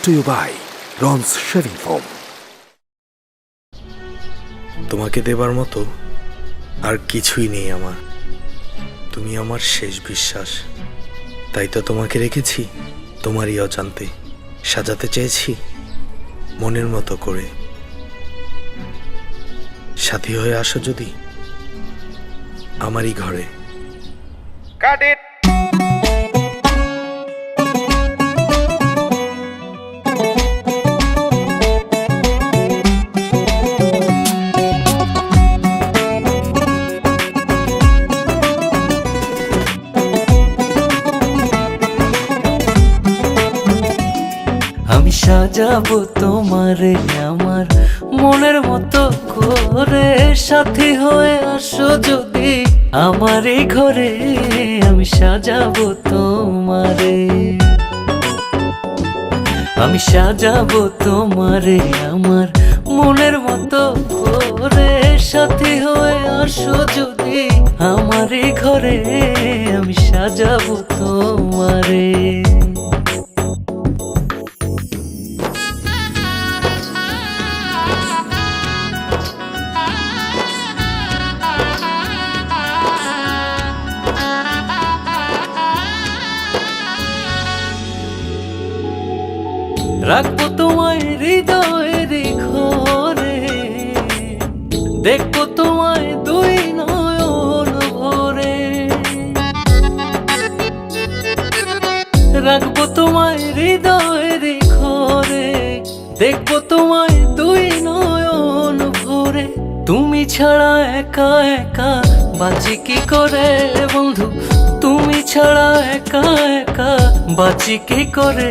to you by Ron's Shaving Foam. তোমাকে দেবার মতো আর কিছুই নেই আমার। তুমি আমার শেষ বিশ্বাস, তাই তো তোমাকে রেখেছি তোমারই অজান্তে। সাজাতে চেয়েছি মনের মতো করে। সাথী হয়ে আসো যদি আমারই ঘরে। Cut it! আমি সাজাবো তোমারে আমার মনের মতো করে। সাথী হয়ে আসো যদি আমার এই ঘরে। আমি সাজাবো তোমারে, আমি সাজাবো তোমারে আমার মনের মতো করে। সাথী হয়ে আসো যদি আমার এই ঘরে। আমি সাজাবো তোমারে। রাখবো তোমায় হৃদয়ের ঘরে, দেখবো তোমায় দুই নয়ন ভরে। রাখবো তোমায় হৃদয়ের ঘরে, দেখবো তোমায় দুই নয়ন ভরে। তুমি ছাড়া একা একা বাঁচি কি করে বন্ধু? তুমি ছাড়া একা একা বাঁচি কি করে?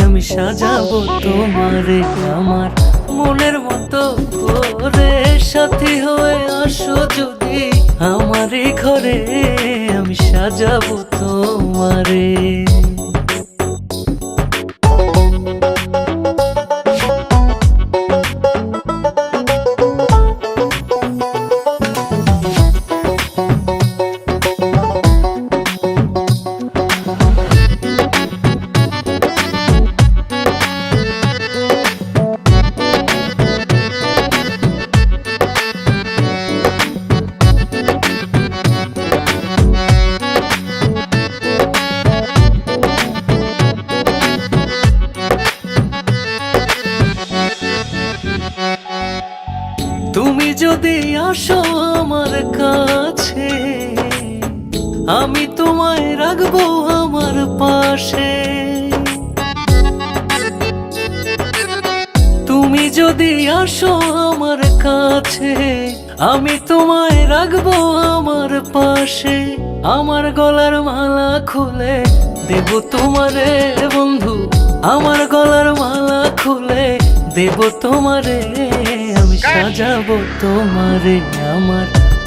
আমি সাজাবো তোমারে আমার মনের মতো করে। সাথী হয়ে আসো যদি আমার এই ঘরে। আমি সাজাবো তোমারে। তুমি যদি আসো আমার কাছে, আমি তোমায় রাখবো আমার পাশে। তুমি যদি আসো আমার কাছে, আমি তোমায় রাখবো আমার পাশে। আমার গলার মালা খুলে দেব তোমারে বন্ধু, আমার গলার মালা খুলে দেব তোমারে। আমি সাজাবো তোমারে আমার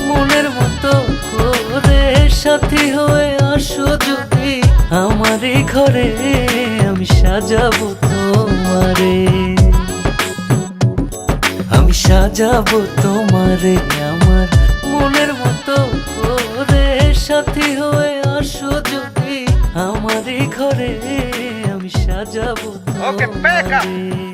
মনের মতো করে। সাথী হয়ে আসো যদি আমার এই ঘরে। আমি সাজাবো তোমারে, আমি সাজাবো তোমারে আমার মনের মতো করে। সাথী হয়ে আসো যদি আমার এই ঘরে। আমি সাজাবো Okay, back up. তোমারে।